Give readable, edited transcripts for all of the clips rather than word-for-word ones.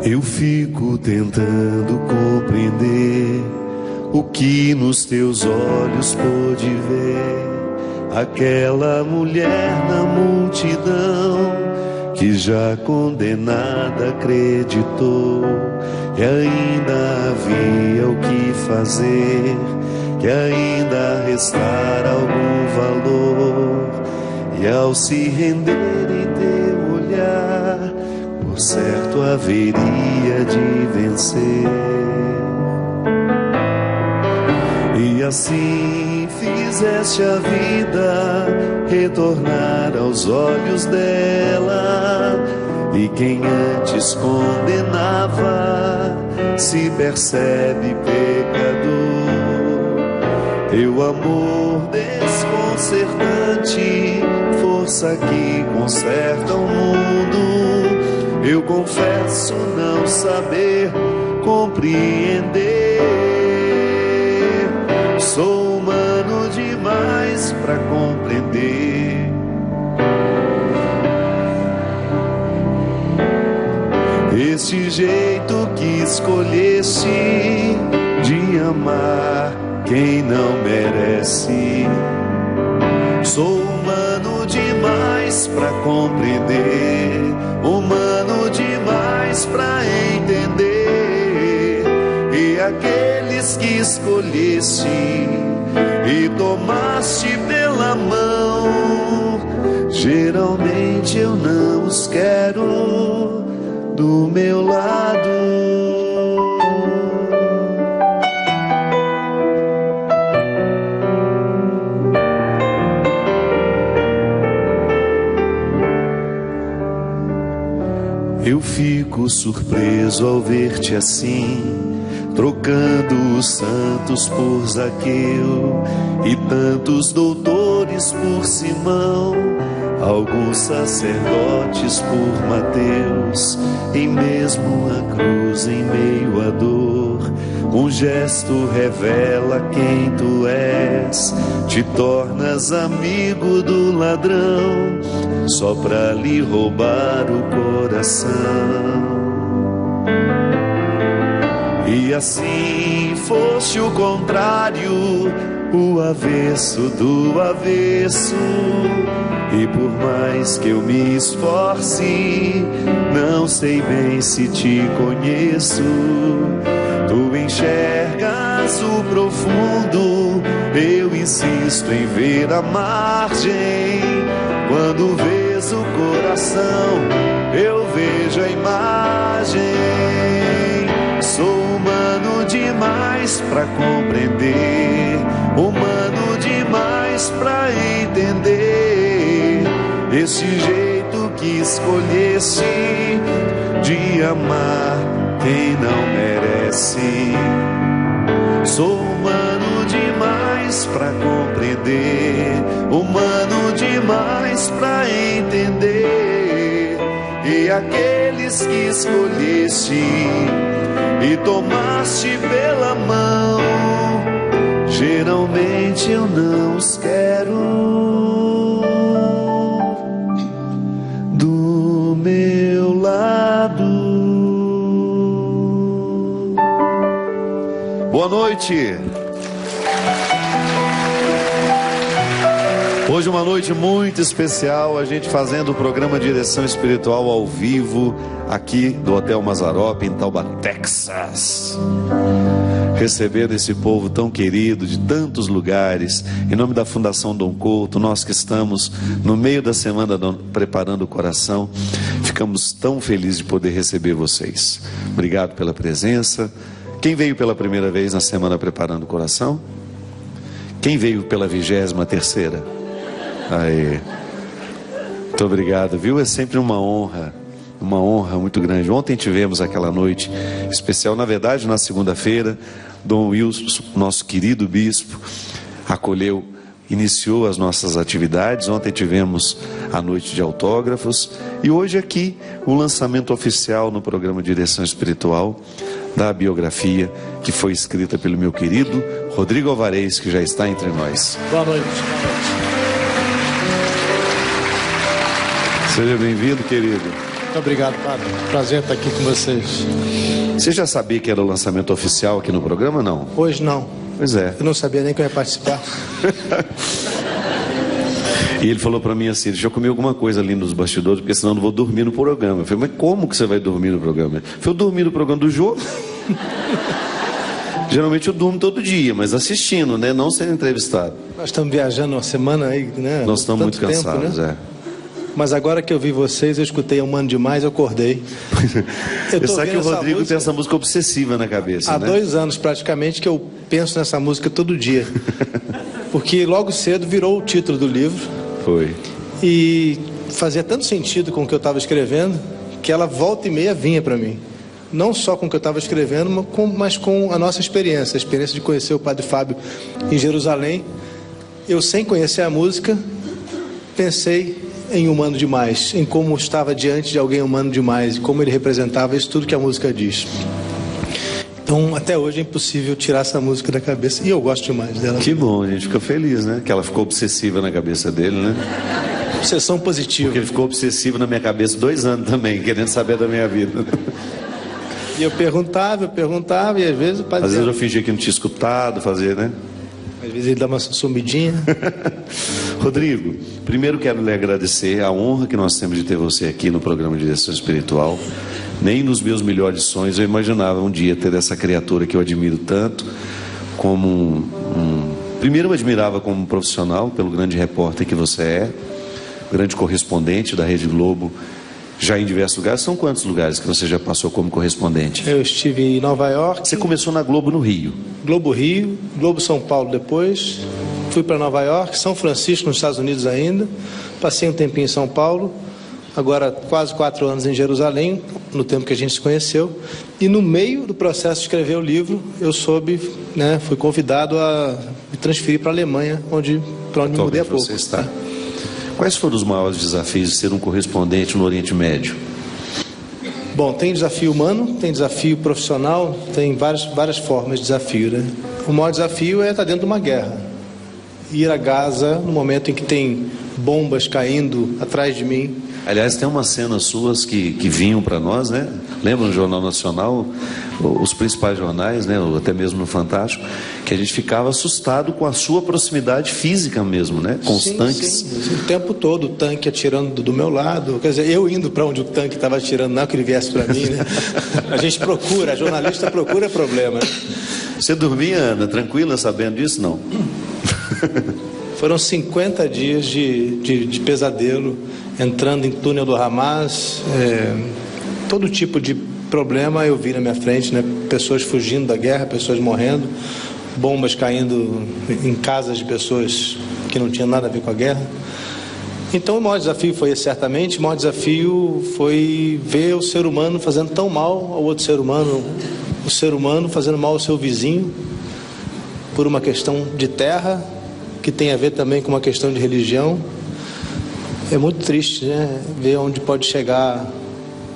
Eu fico tentando compreender o que nos teus olhos pôde ver. Aquela mulher na multidão que já condenada acreditou que ainda havia o que fazer, que ainda restar algum valor. E ao se render em teu olhar, por certo haveria de vencer. E assim fizeste a vida retornar aos olhos dela, e quem antes condenava se percebe pecador. Teu amor desconcertante, força que conserta o mundo. Eu confesso não saber compreender. Sou humano demais para compreender. Este jeito que escolheste de amar quem não merece. Sou humano demais para compreender, humano demais para entender. E aqueles que escolheste e tomaste pela mão, geralmente eu não os quero do meu lado. Eu fico surpreso ao ver-te assim, trocando os santos por Zaqueu e tantos doutores por Simão, alguns sacerdotes por Mateus, e mesmo a cruz em meio à dor. Um gesto revela quem tu és, te tornas amigo do ladrão, só pra lhe roubar o coração. E assim foste o contrário, o avesso do avesso. E por mais que eu me esforce, não sei bem se te conheço. Tu enxergas o profundo, eu insisto em ver a margem. Quando vês o coração, eu vejo a imagem. Sou humano demais pra compreender, humano demais pra entender. Esse jeito que escolheste de amar quem não merece. Sou humano demais pra compreender, humano demais pra entender. E aqueles que escolheste e tomaste pela mão, geralmente eu não os quero do meu lado. Boa noite. Hoje uma noite muito especial, a gente fazendo o programa Direção Espiritual ao vivo, aqui do Hotel Mazarop, em Taubaté, Texas. Recebendo esse povo tão querido, de tantos lugares, em nome da Fundação Dom Couto, nós que estamos no meio da semana preparando o coração, ficamos tão felizes de poder receber vocês. Obrigado pela presença. Quem veio pela primeira vez na semana preparando o coração? Quem veio pela 23ª? Aí, muito obrigado, viu? É sempre uma honra muito grande. Ontem tivemos aquela noite especial, na verdade na segunda-feira, Dom Wilson, nosso querido bispo, iniciou as nossas atividades. Ontem tivemos a noite de autógrafos e hoje aqui o lançamento oficial no programa Direção Espiritual da biografia que foi escrita pelo meu querido Rodrigo Alvarez, que já está entre nós. Boa noite. Boa noite. Seja bem-vindo, querido. Muito Muito obrigado, padre. Prazer estar aqui com vocês. Você já sabia que era o lançamento oficial aqui no programa, não? Hoje não. Pois é. Eu não sabia nem que eu ia participar. E ele falou pra mim assim: deixa eu comer alguma coisa ali nos bastidores, porque senão eu não vou dormir no programa. Eu falei: mas como que você vai dormir no programa? Ele falou: eu dormi no programa do Jô. Geralmente eu durmo todo dia, mas assistindo, né? Não sendo entrevistado. Nós estamos viajando uma semana aí, né? Nós estamos muito tempo, cansados, né? Mas agora que eu vi vocês, eu escutei Humano Demais, eu acordei. Eu sabe que o Rodrigo tem essa música obsessiva na cabeça, há né? 2 anos praticamente que eu penso nessa música todo dia. Porque logo cedo virou o título do livro. Foi. E fazia tanto sentido com o que eu estava escrevendo, que ela volta e meia vinha para mim. Não só com o que eu estava escrevendo, mas com a nossa experiência. A experiência de conhecer o Padre Fábio em Jerusalém. Eu, sem conhecer a música, pensei em Humano Demais, em como estava diante de alguém humano demais, e como ele representava isso tudo que a música diz. Então, até hoje é impossível tirar essa música da cabeça, e eu gosto demais dela. Que bom, a gente fica feliz, né? Que ela ficou obsessiva na cabeça dele, né? Obsessão positiva. Porque ele ficou obsessivo na minha cabeça 2 anos também, querendo saber da minha vida. E eu perguntava, e às vezes o padre... Às vezes eu fingia que não tinha escutado, fazer, né? Às vezes ele dá uma sumidinha. Rodrigo, primeiro quero lhe agradecer a honra que nós temos de ter você aqui no programa de Direção Espiritual. Nem nos meus melhores sonhos eu imaginava um dia ter essa criatura que eu admiro tanto, como Primeiro eu admirava como profissional, pelo grande repórter que você é, grande correspondente da Rede Globo, já em diversos lugares. São quantos lugares que você já passou como correspondente? Eu estive em Nova York. Você começou na Globo no Rio. Globo Rio, Globo São Paulo depois. Fui para Nova York, São Francisco, nos Estados Unidos ainda. Passei um tempinho em São Paulo. Agora quase 4 anos em Jerusalém, no tempo que a gente se conheceu. E no meio do processo de escrever o livro, eu soube, né, fui convidado a me transferir para a Alemanha, para onde me mudei há pouco. Você está. Quais foram os maiores desafios de ser um correspondente no Oriente Médio? Bom, tem desafio humano, tem desafio profissional, tem várias formas de desafio, né? O maior desafio é estar dentro de uma guerra. Ir a Gaza no momento em que tem bombas caindo atrás de mim. Aliás, tem umas cenas suas que vinham para nós, né? Lembra no Jornal Nacional, os principais jornais, né? Até mesmo no Fantástico, que a gente ficava assustado com a sua proximidade física mesmo, né? Com os tanques. Sim. O tempo todo o tanque atirando do meu lado, quer dizer, eu indo para onde o tanque estava atirando, não que ele viesse para mim, né? A gente procura, a jornalista procura problema. Você dormia, Ana, tranquila, sabendo disso? Não. Foram 50 dias de pesadelo, entrando em túnel do Hamas, todo tipo de problema eu vi na minha frente, né? Pessoas fugindo da guerra, pessoas morrendo, bombas caindo em casas de pessoas que não tinham nada a ver com a guerra. Então o maior desafio foi esse, certamente. O maior desafio foi ver o ser humano fazendo tão mal ao outro ser humano, o ser humano fazendo mal ao seu vizinho, por uma questão de terra, que tem a ver também com uma questão de religião. É muito triste, né? Ver onde pode chegar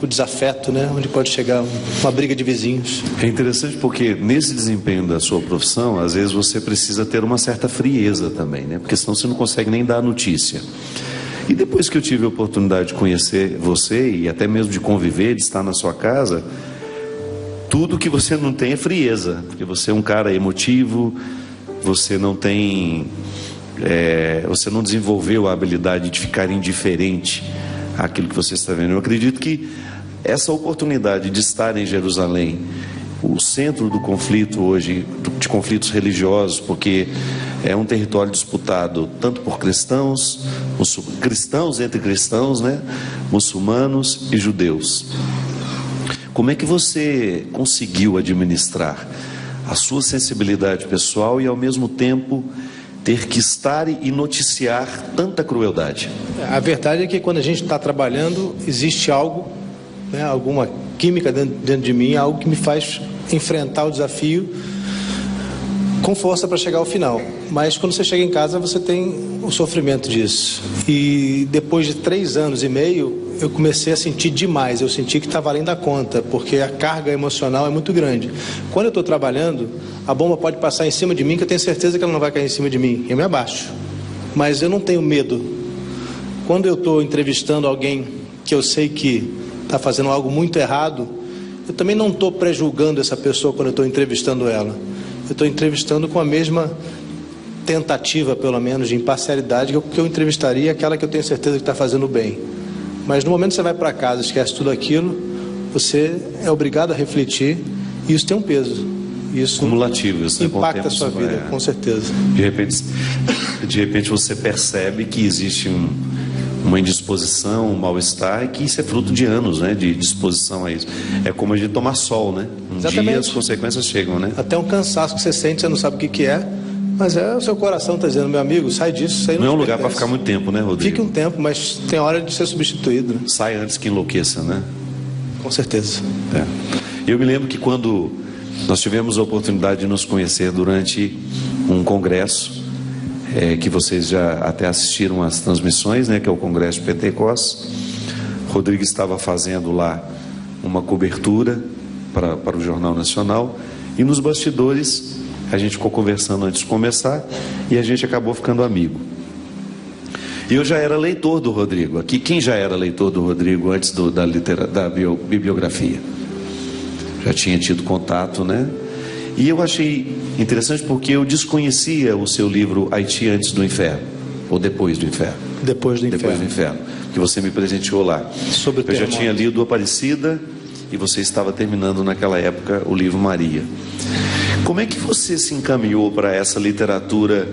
o desafeto, né? Onde pode chegar uma briga de vizinhos. É interessante porque nesse desempenho da sua profissão, às vezes você precisa ter uma certa frieza também, né? Porque senão você não consegue nem dar a notícia. E depois que eu tive a oportunidade de conhecer você e até mesmo de conviver, de estar na sua casa, tudo que você não tem é frieza, porque você é um cara emotivo, você não tem... você não desenvolveu a habilidade de ficar indiferente àquilo que você está vendo. Eu acredito que essa oportunidade de estar em Jerusalém, o centro do conflito hoje, de conflitos religiosos, porque é um território disputado tanto por cristãos entre cristãos, né, muçulmanos e judeus. Como é que você conseguiu administrar a sua sensibilidade pessoal e ao mesmo tempo ter que estar e noticiar tanta crueldade? A verdade é que quando a gente está trabalhando, existe algo, né, alguma química dentro de mim, algo que me faz enfrentar o desafio com força para chegar ao final. Mas quando você chega em casa, você tem o sofrimento disso. E depois de 3 anos e meio, eu comecei a sentir demais. Eu senti que estava além da conta, porque a carga emocional é muito grande. Quando eu estou trabalhando, a bomba pode passar em cima de mim, que eu tenho certeza que ela não vai cair em cima de mim. Eu me abaixo. Mas eu não tenho medo. Quando eu estou entrevistando alguém que eu sei que está fazendo algo muito errado, eu também não estou prejulgando essa pessoa quando eu estou entrevistando ela. Eu estou entrevistando com a mesma tentativa, pelo menos, de imparcialidade que eu entrevistaria aquela que eu tenho certeza que está fazendo bem. Mas no momento que você vai para casa e esquece tudo aquilo, você é obrigado a refletir, e isso tem um peso. Isso cumulativo, isso impacta a sua vida, com certeza. De repente você percebe que existe uma indisposição, um mal-estar, e que isso é fruto de anos, né, de disposição a isso. É como a gente tomar sol, né? Dia as consequências chegam, né? Até um cansaço que você sente, você não sabe o que é, mas é o seu coração está dizendo, meu amigo, sai disso. Isso aí não é um lugar para ficar muito tempo, né, Rodrigo? Fique um tempo, mas tem hora de ser substituído, né? Sai antes que enlouqueça, né? Com certeza. Eu me lembro que quando nós tivemos a oportunidade de nos conhecer durante um congresso, que vocês já até assistiram às transmissões, né, que é o Congresso de Pentecostes. Rodrigo estava fazendo lá uma cobertura para o Jornal Nacional, e nos bastidores a gente ficou conversando antes de começar, e a gente acabou ficando amigo. E eu já era leitor do Rodrigo. Aqui, quem já era leitor do Rodrigo antes da bibliografia? Já tinha tido contato, né? E eu achei interessante porque eu desconhecia o seu livro Haiti Antes do Inferno, ou Depois do Inferno. Depois do Inferno, que você me presenteou lá. Eu já tinha lido Aparecida, e você estava terminando naquela época o livro Maria. Como é que você se encaminhou para essa literatura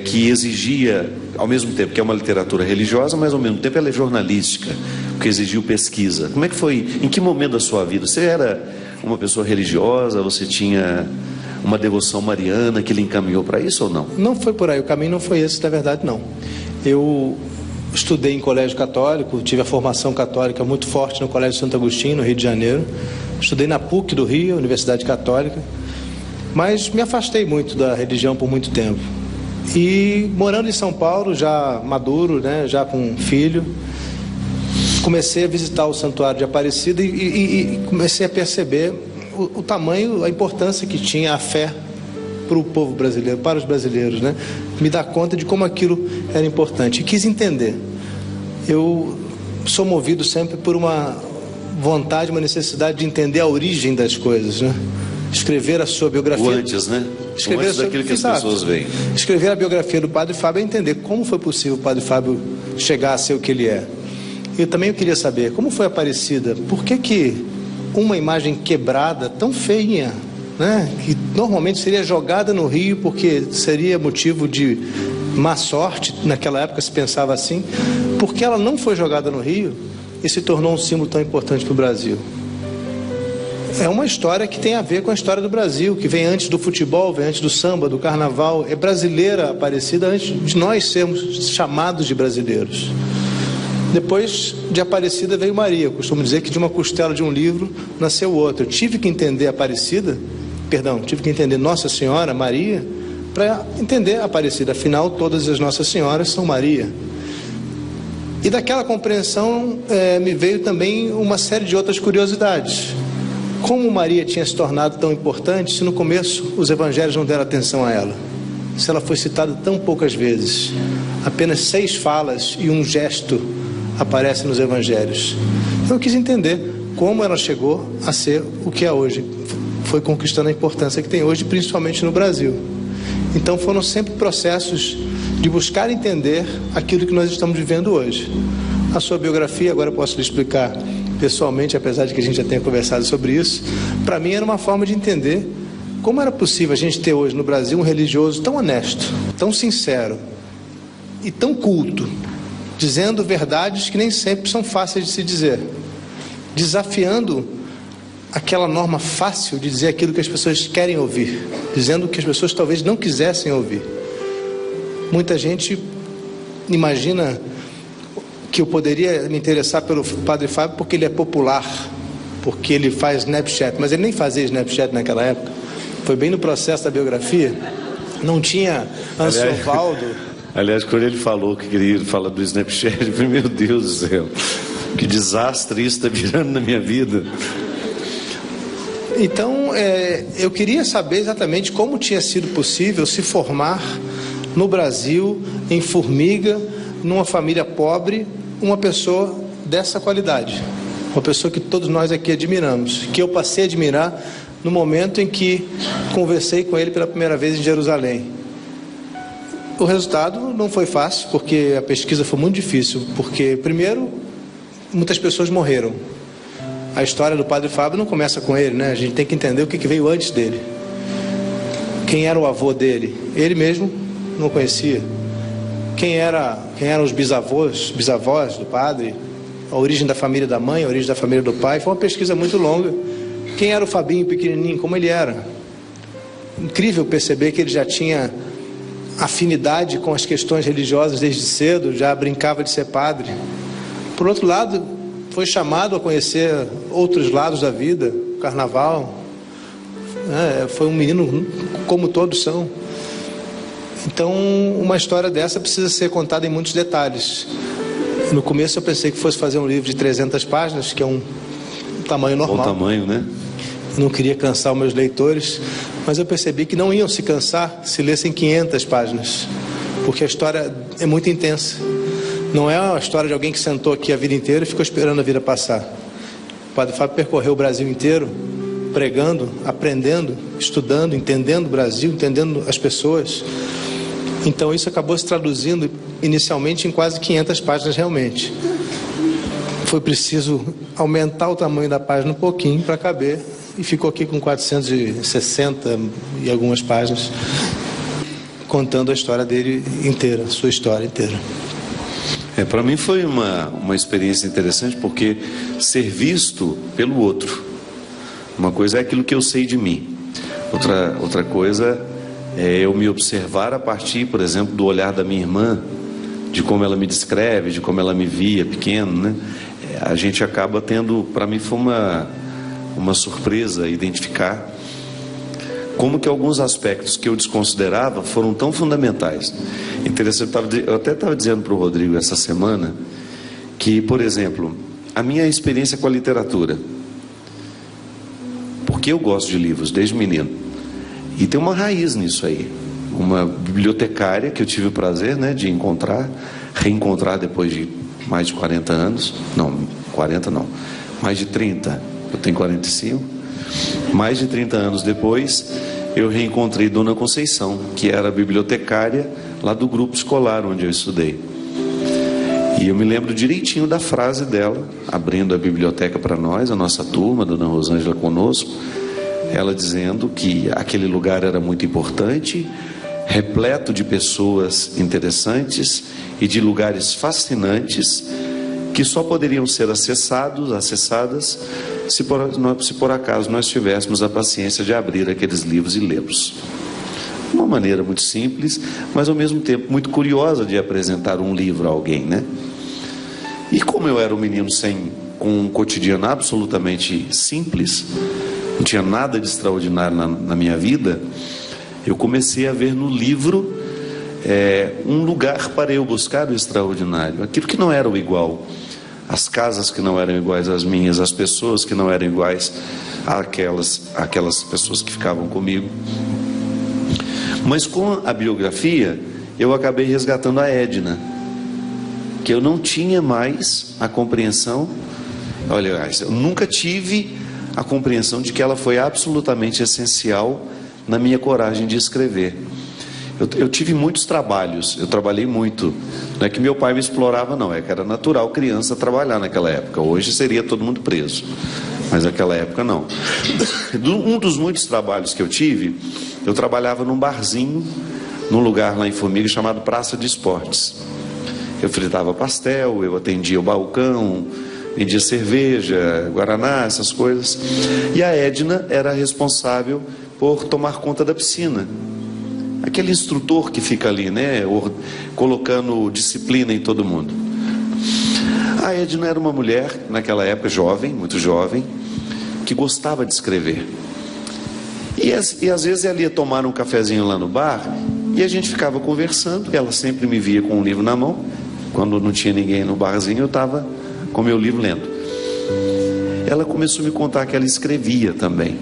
que exigia, ao mesmo tempo que é uma literatura religiosa, mas ao mesmo tempo ela é jornalística, que exigiu pesquisa? Como é que foi? Em que momento da sua vida? Você era uma pessoa religiosa? Você tinha uma devoção mariana que lhe encaminhou para isso ou não? Não foi por aí, o caminho não foi esse, na verdade, não. Eu estudei em colégio católico, tive a formação católica muito forte no Colégio Santo Agostinho, no Rio de Janeiro. Estudei na PUC do Rio, Universidade Católica, mas me afastei muito da religião por muito tempo. E morando em São Paulo, já maduro, né, já com um filho, comecei a visitar o Santuário de Aparecida e comecei a perceber o tamanho, a importância que tinha a fé para o povo brasileiro, para os brasileiros, né? Me dar conta de como aquilo era importante. E quis entender. Eu sou movido sempre por uma vontade, uma necessidade de entender a origem das coisas, né? Escrever a sua biografia. O antes, né? Escrever antes daquilo que as pessoas veem. Escrever a biografia do Padre Fábio é entender como foi possível o Padre Fábio chegar a ser o que ele é. Eu também queria saber como foi Aparecida. Por que uma imagem quebrada, tão feinha, né, que normalmente seria jogada no rio porque seria motivo de má sorte, naquela época se pensava assim, porque ela não foi jogada no rio e se tornou um símbolo tão importante para o Brasil? É uma história que tem a ver com a história do Brasil, que vem antes do futebol, vem antes do samba, do carnaval. É brasileira Aparecida antes de nós sermos chamados de brasileiros. Depois de Aparecida veio Maria. Eu costumo dizer que de uma costela de um livro nasceu outro. Eu tive que entender tive que entender Nossa Senhora, Maria, para entender Aparecida. Afinal, todas as Nossas Senhoras são Maria. E daquela compreensão me veio também uma série de outras curiosidades. Como Maria tinha se tornado tão importante se no começo os evangelhos não deram atenção a ela? Se ela foi citada tão poucas vezes, apenas 6 falas e um gesto aparecem nos evangelhos. Eu quis entender como ela chegou a ser o que é hoje, foi conquistando a importância que tem hoje, principalmente no Brasil. Então foram sempre processos de buscar entender aquilo que nós estamos vivendo hoje. A sua biografia, agora eu posso lhe explicar pessoalmente, apesar de que a gente já tenha conversado sobre isso, para mim era uma forma de entender como era possível a gente ter hoje no Brasil um religioso tão honesto, tão sincero e tão culto, dizendo verdades que nem sempre são fáceis de se dizer, desafiando aquela norma fácil de dizer aquilo que as pessoas querem ouvir, dizendo o que as pessoas talvez não quisessem ouvir. Muita gente imagina que eu poderia me interessar pelo Padre Fábio porque ele é popular, porque ele faz Snapchat, mas ele nem fazia Snapchat naquela época. Foi bem no processo da biografia, não tinha Ansiovaldo. Aliás, quando ele falou que queria falar do Snapchat, eu falei, meu Deus do céu, que desastre isso está virando na minha vida. Então, eu queria saber exatamente como tinha sido possível se formar no Brasil, em Formiga, numa família pobre, uma pessoa dessa qualidade. uma pessoa que todos nós aqui admiramos, que eu passei a admirar no momento em que conversei com ele pela primeira vez em Jerusalém. O resultado não foi fácil, porque a pesquisa foi muito difícil, porque, primeiro, muitas pessoas morreram. A história do Padre Fábio não começa com ele, né? A gente tem que entender o que veio antes dele. Quem era o avô dele? Ele mesmo não conhecia. Quem eram os bisavós do padre? A origem da família da mãe, a origem da família do pai. Foi uma pesquisa muito longa. Quem era o Fabinho pequenininho? Como ele era? Incrível perceber que ele já tinha afinidade com as questões religiosas desde cedo, já brincava de ser padre. Por outro lado, foi chamado a conhecer outros lados da vida, o carnaval. Foi um menino como todos são. Então, uma história dessa precisa ser contada em muitos detalhes. No começo eu pensei que fosse fazer um livro de 300 páginas, que é um tamanho normal. Bom tamanho, né? Eu não queria cansar os meus leitores, mas eu percebi que não iam se cansar se lessem 500 páginas, porque a história é muito intensa. Não é uma história de alguém que sentou aqui a vida inteira e ficou esperando a vida passar. O Padre Fábio percorreu o Brasil inteiro, pregando, aprendendo, estudando, entendendo o Brasil, entendendo as pessoas. Então isso acabou se traduzindo inicialmente em quase 500 páginas realmente. Foi preciso aumentar o tamanho da página um pouquinho para caber, e ficou aqui com 460 e algumas páginas, contando a história dele inteira, a sua história inteira. Para mim foi uma experiência interessante, porque ser visto pelo outro, uma coisa é aquilo que eu sei de mim, outra coisa é eu me observar a partir, por exemplo, do olhar da minha irmã, de como ela me descreve, de como ela me via pequeno, né? A gente acaba tendo, para mim foi uma surpresa identificar como que alguns aspectos que eu desconsiderava foram tão fundamentais. Interessante, eu até estava dizendo para o Rodrigo essa semana que, por exemplo, a minha experiência com a literatura, porque eu gosto de livros desde menino, e tem uma raiz nisso aí. Uma bibliotecária que eu tive o prazer, né, de reencontrar depois de mais de 40 anos, mais de 30, eu tenho 45, mais de 30 anos depois, eu reencontrei Dona Conceição, que era bibliotecária lá do grupo escolar onde eu estudei. E eu me lembro direitinho da frase dela, abrindo a biblioteca para nós, a nossa turma, Dona Rosângela conosco, ela dizendo que aquele lugar era muito importante, repleto de pessoas interessantes e de lugares fascinantes, que só poderiam ser acessadas se por acaso nós tivéssemos a paciência de abrir aqueles livros e lê-los. Uma maneira muito simples, mas ao mesmo tempo muito curiosa de apresentar um livro a alguém, né? E como eu era um menino com um cotidiano absolutamente simples, não tinha nada de extraordinário na minha vida, eu comecei a ver no livro um lugar para eu buscar o extraordinário, aquilo que não era o igual, as casas que não eram iguais às minhas, as pessoas que não eram iguais àquelas pessoas que ficavam comigo. Mas com a biografia eu acabei resgatando a Edna, que eu não tinha mais a compreensão. Olha, eu nunca tive a compreensão de que ela foi absolutamente essencial na minha coragem de escrever. Eu tive muitos trabalhos, eu trabalhei muito. Não é que meu pai me explorava, não, é que era natural criança trabalhar naquela época. Hoje seria todo mundo preso, mas naquela época não. Um dos muitos trabalhos que eu tive, eu trabalhava num barzinho, num lugar lá em Formiga chamado Praça de Esportes. Eu fritava pastel, eu atendia o balcão, vendia cerveja, guaraná, essas coisas. E a Edna era responsável por tomar conta da piscina. Aquele instrutor que fica ali, né, colocando disciplina em todo mundo. A Edna era uma mulher, naquela época jovem, muito jovem, que gostava de escrever. E às vezes ela ia tomar um cafezinho lá no bar, e a gente ficava conversando, ela sempre me via com um livro na mão. Quando não tinha ninguém no barzinho, eu estava com meu livro lendo. Ela começou a me contar que ela escrevia também.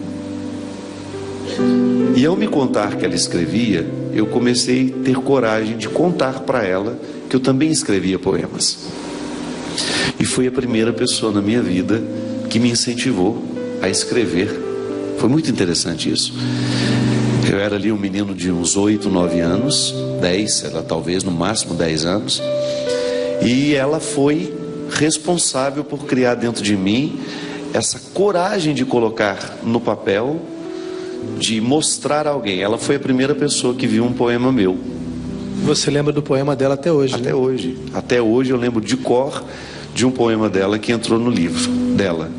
E ao me contar que ela escrevia, eu comecei a ter coragem de contar para ela que eu também escrevia poemas. E foi a primeira pessoa na minha vida que me incentivou a escrever. Foi muito interessante isso. Eu era ali um menino de uns 8, 9 anos, 10, ela talvez no máximo 10 anos, e ela foi responsável por criar dentro de mim essa coragem de colocar no papel, de mostrar a alguém. Ela foi a primeira pessoa que viu um poema meu. Você lembra do poema dela até hoje? Até né? hoje. Até hoje eu lembro de cor de um poema dela que entrou no livro dela.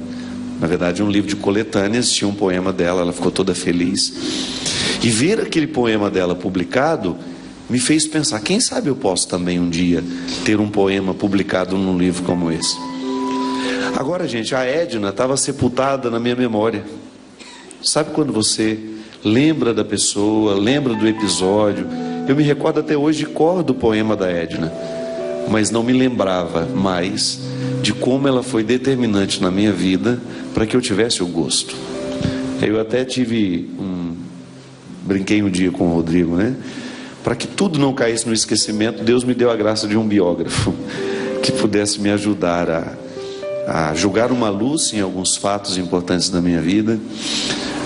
Na verdade, um livro de coletâneas, tinha um poema dela, ela ficou toda feliz. E ver aquele poema dela publicado me fez pensar, quem sabe eu posso também um dia ter um poema publicado num livro como esse. Agora, gente, a Edna estava sepultada na minha memória. Sabe quando você lembra da pessoa, lembra do episódio? Eu me recordo até hoje de cor do poema da Edna, mas não me lembrava mais de como ela foi determinante na minha vida para que eu tivesse o gosto. Eu até brinquei um dia com o Rodrigo, né? Para que tudo não caísse no esquecimento, Deus me deu a graça de um biógrafo que pudesse me ajudar a jogar uma luz em alguns fatos importantes da minha vida,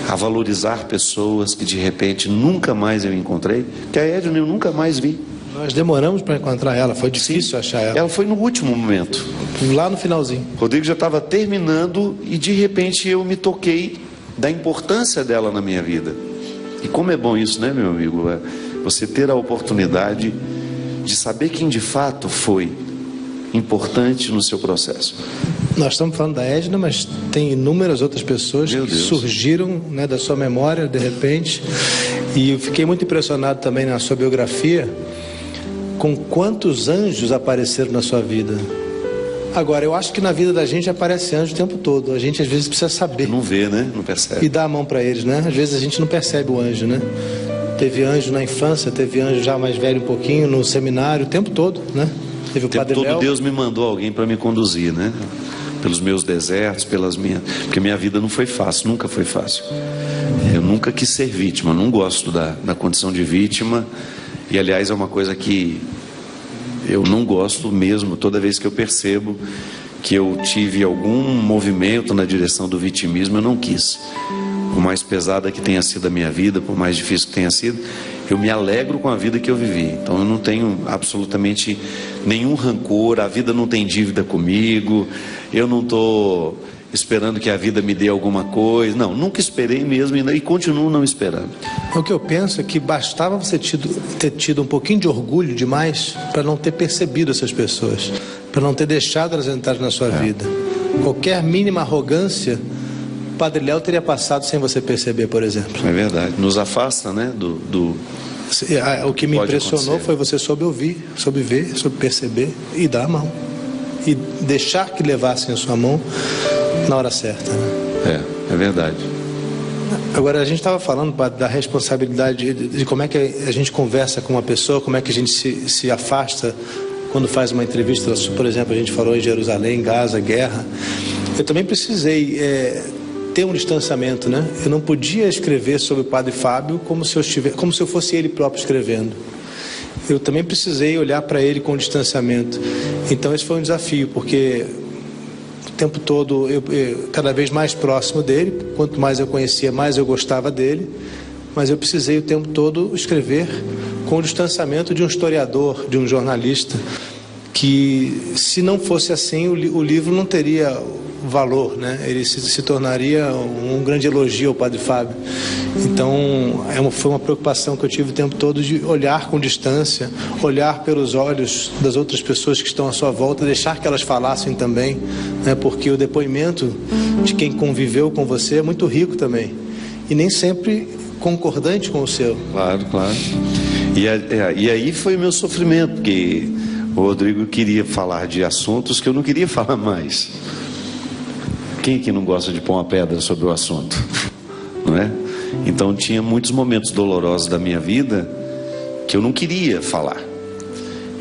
a valorizar pessoas que de repente nunca mais eu encontrei, que a Edna eu nunca mais vi. Nós demoramos para encontrar ela, foi difícil achar ela. Ela foi no último momento. Lá no finalzinho. Rodrigo já estava terminando e de repente eu me toquei da importância dela na minha vida. E como é bom isso, né, meu amigo? Você ter a oportunidade de saber quem de fato foi importante no seu processo. Nós estamos falando da Edna, mas tem inúmeras outras pessoas que surgiram, né, da sua memória de repente. E eu fiquei muito impressionado também na sua biografia com quantos anjos apareceram na sua vida. Agora, eu acho que na vida da gente aparece anjo o tempo todo. A gente às vezes precisa saber. Não vê, né? Não percebe. E dar a mão para eles, né? Às vezes a gente não percebe o anjo, né? Teve anjo na infância, teve anjo já mais velho um pouquinho, no seminário, o tempo todo, né? Teve o tempo Padre todo Léo. Deus me mandou alguém para me conduzir, né? Pelos meus desertos, porque minha vida não foi fácil, nunca foi fácil. Eu nunca quis ser vítima, não gosto da condição de vítima. E aliás é uma coisa que eu não gosto mesmo, toda vez que eu percebo que eu tive algum movimento na direção do vitimismo, eu não quis. Por mais pesada que tenha sido a minha vida, por mais difícil que tenha sido, eu me alegro com a vida que eu vivi. Então eu não tenho absolutamente nenhum rancor, a vida não tem dívida comigo, eu não estou esperando que a vida me dê alguma coisa. Não, nunca esperei mesmo e continuo não esperando. O que eu penso é que bastava você ter tido um pouquinho de orgulho demais para não ter percebido essas pessoas, para não ter deixado elas entrarem na sua vida. Qualquer mínima arrogância, o Padre Léo teria passado sem você perceber, por exemplo. É verdade, nos afasta, né, O que me impressionou foi você soube ouvir, soube ver, soube perceber e dar a mão. E deixar que levassem a sua mão na hora certa. Né? É verdade. Agora, a gente estava falando da responsabilidade de como é que a gente conversa com uma pessoa, como é que a gente se afasta quando faz uma entrevista. Por exemplo, a gente falou em Jerusalém, Gaza, guerra. Eu também precisei ter um distanciamento, né? Eu não podia escrever sobre o Padre Fábio como se eu fosse ele próprio escrevendo. Eu também precisei olhar para ele com distanciamento. Então esse foi um desafio, porque o tempo todo eu cada vez mais próximo dele, quanto mais eu conhecia, mais eu gostava dele, mas eu precisei o tempo todo escrever com o distanciamento de um historiador, de um jornalista, que se não fosse assim o livro não teria valor, né? Ele se tornaria um grande elogio ao Padre Fábio. Então foi uma preocupação que eu tive o tempo todo de olhar com distância, olhar pelos olhos das outras pessoas que estão à sua volta, deixar que elas falassem também, né? Porque o depoimento de quem conviveu com você é muito rico também e nem sempre concordante com o seu. Claro. E aí foi o meu sofrimento, porque o Rodrigo queria falar de assuntos que eu não queria falar mais. Quem que não gosta de pôr uma pedra sobre o assunto? Não é? Então tinha muitos momentos dolorosos da minha vida que eu não queria falar.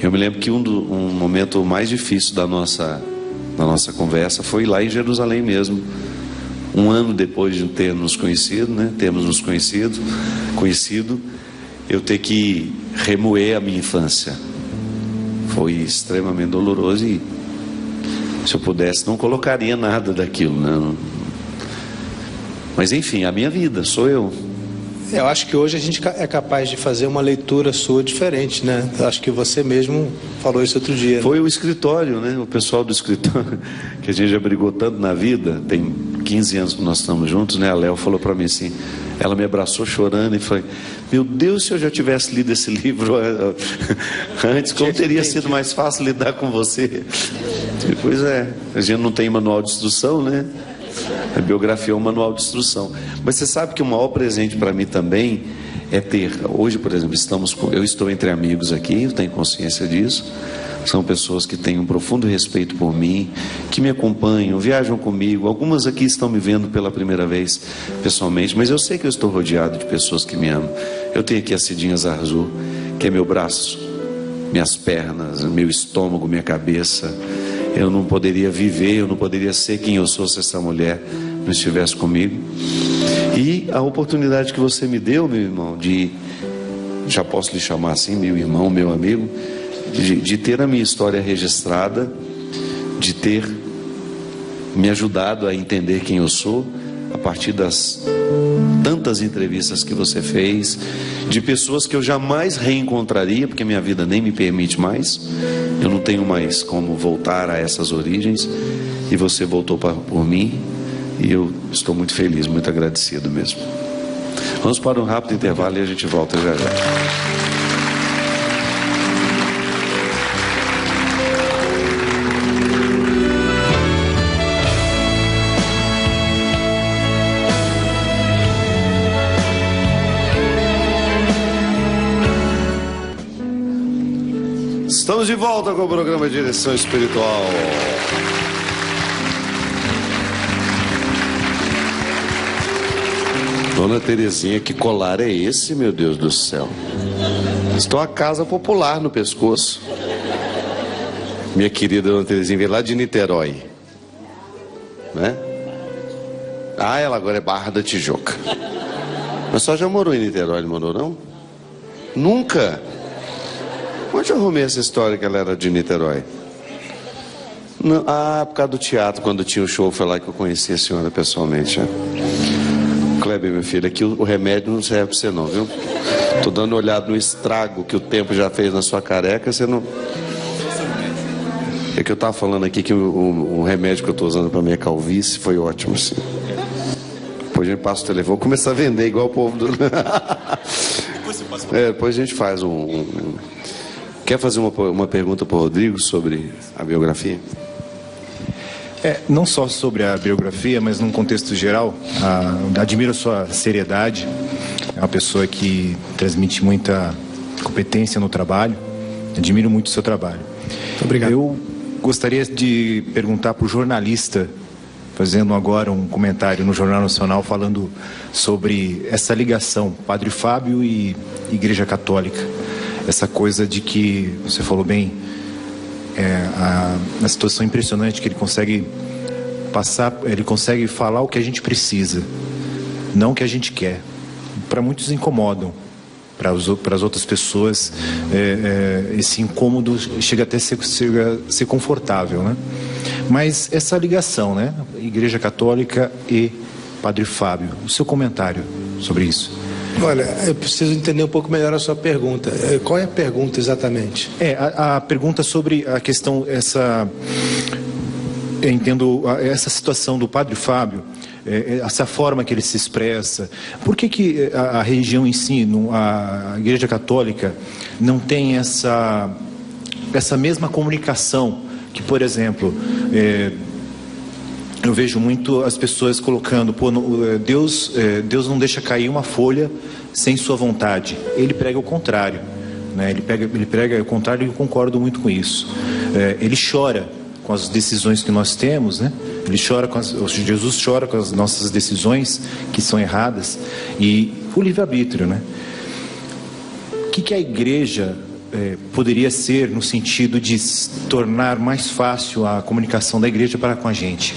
Eu me lembro que um momento mais difícil da nossa conversa foi lá em Jerusalém mesmo. Um ano depois de termos nos conhecido, eu ter que remoer a minha infância. Foi extremamente doloroso e Se eu pudesse, não colocaria nada daquilo, né? Mas enfim, a minha vida, sou eu. Eu acho que hoje a gente é capaz de fazer uma leitura sua diferente, né? Eu acho que você mesmo falou isso outro dia. Foi o escritório, né? O pessoal do escritório, que a gente já brigou tanto na vida, tem 15 anos que nós estamos juntos, né? A Léo falou para mim assim, ela me abraçou chorando e falou: meu Deus, se eu já tivesse lido esse livro antes, como teria sido mais fácil lidar com você. Pois é, a gente não tem manual de instrução, né? A biografia é um manual de instrução. Mas você sabe que o maior presente para mim também é ter. Hoje, por exemplo, eu estou entre amigos aqui, eu tenho consciência disso. São pessoas que têm um profundo respeito por mim, que me acompanham, viajam comigo. Algumas aqui estão me vendo pela primeira vez pessoalmente, mas eu sei que eu estou rodeado de pessoas que me amam. Eu tenho aqui a Cidinha Zarzur, que é meu braço, minhas pernas, meu estômago, minha cabeça. Eu não poderia viver, eu não poderia ser quem eu sou se essa mulher não estivesse comigo. E a oportunidade que você me deu, meu irmão, já posso lhe chamar assim, meu irmão, meu amigo, de ter a minha história registrada, de ter me ajudado a entender quem eu sou, a partir das tantas entrevistas que você fez, de pessoas que eu jamais reencontraria, porque minha vida nem me permite mais, eu não tenho mais como voltar a essas origens, e você voltou por mim, e eu estou muito feliz, muito agradecido mesmo. Vamos para um rápido intervalo e a gente volta já já. Estamos de volta com o programa Direção Espiritual. Dona Terezinha, que colar é esse, meu Deus do céu? Estou a casa popular no pescoço. Minha querida Dona Terezinha veio lá de Niterói, né? Ah, ela agora é Barra da Tijuca. Mas só já morou em Niterói, não morou não? Nunca? Onde eu arrumei essa história que ela era de Niterói? Não, por causa do teatro, quando tinha o show, foi lá que eu conheci a senhora pessoalmente. Né? Kleber, meu filho, aqui o remédio não serve para você não, viu? Tô dando uma olhada no estrago que o tempo já fez na sua careca, você não... É que eu tava falando aqui que o remédio que eu tô usando para minha calvície foi ótimo, sim. Depois a gente passa o telefone, vou começar a vender igual o povo do... depois a gente faz Quer fazer uma pergunta para o Rodrigo sobre a biografia? Não só sobre a biografia, mas num contexto geral. Admiro a sua seriedade. É uma pessoa que transmite muita competência no trabalho. Admiro muito o seu trabalho. Muito obrigado. Eu gostaria de perguntar para o jornalista, fazendo agora um comentário no Jornal Nacional, falando sobre essa ligação Padre Fábio e Igreja Católica. Essa coisa de que, você falou bem, a situação impressionante que ele consegue passar, ele consegue falar o que a gente precisa, não o que a gente quer. Para muitos incomodam, para as outras pessoas esse incômodo chega até a ser confortável, né? Mas essa ligação, né? Igreja Católica e Padre Fábio, o seu comentário sobre isso? Olha, eu preciso entender um pouco melhor a sua pergunta. Qual é a pergunta exatamente? A pergunta sobre a questão, eu entendo essa situação do Padre Fábio, essa forma que ele se expressa. Por que a religião em si, a Igreja Católica, não tem essa mesma comunicação que, por exemplo, eu vejo muito as pessoas colocando, Deus não deixa cair uma folha sem sua vontade. Ele prega o contrário, né? Ele prega o contrário e eu concordo muito com isso. Ele chora com as decisões que nós temos, né? Jesus chora com as nossas decisões que são erradas e o livre-arbítrio, né? O que a igreja poderia ser no sentido de tornar mais fácil a comunicação da igreja para com a gente,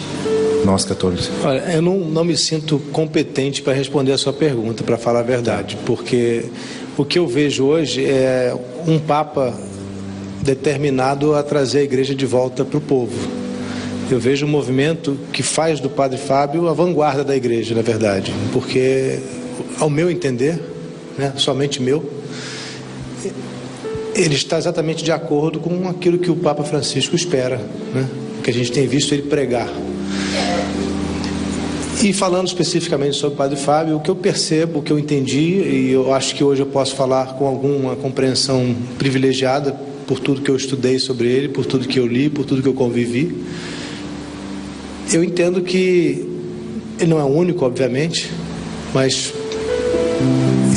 nós católicos? Olha, eu não me sinto competente para responder a sua pergunta, para falar a verdade, porque o que eu vejo hoje é um Papa determinado a trazer a igreja de volta para o povo. Eu vejo um movimento que faz do Padre Fábio a vanguarda da igreja, na verdade, porque, ao meu entender, né, somente meu, ele está exatamente de acordo com aquilo que o Papa Francisco espera, né, que a gente tem visto ele pregar. E falando especificamente sobre o Padre Fábio, o que eu percebo, o que eu entendi, e eu acho que hoje eu posso falar com alguma compreensão privilegiada por tudo que eu estudei sobre ele, por tudo que eu li, por tudo que eu convivi, eu entendo que ele não é o único, obviamente, mas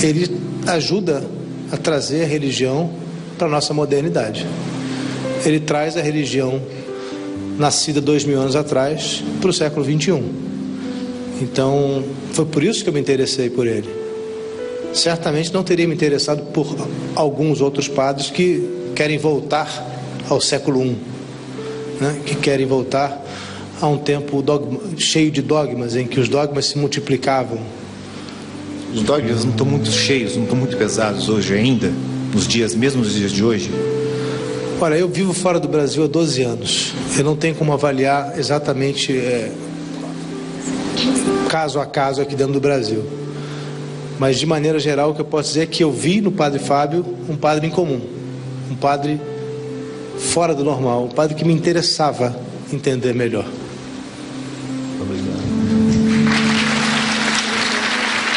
ele ajuda a trazer a religião para a nossa modernidade. Ele traz a religião nascida 2000 anos atrás para o século 21. Então, foi por isso que eu me interessei por ele. Certamente não teria me interessado por alguns outros padres que querem voltar ao século I, né? Que querem voltar a um tempo cheio de dogmas, em que os dogmas se multiplicavam. Os dogmas não estão muito cheios, não estão muito pesados hoje ainda, mesmo nos dias de hoje? Olha, eu vivo fora do Brasil há 12 anos. Eu não tenho como avaliar exatamente caso a caso aqui dentro do Brasil. Mas, de maneira geral, o que eu posso dizer é que eu vi no Padre Fábio um padre incomum, um padre fora do normal, um padre que me interessava entender melhor.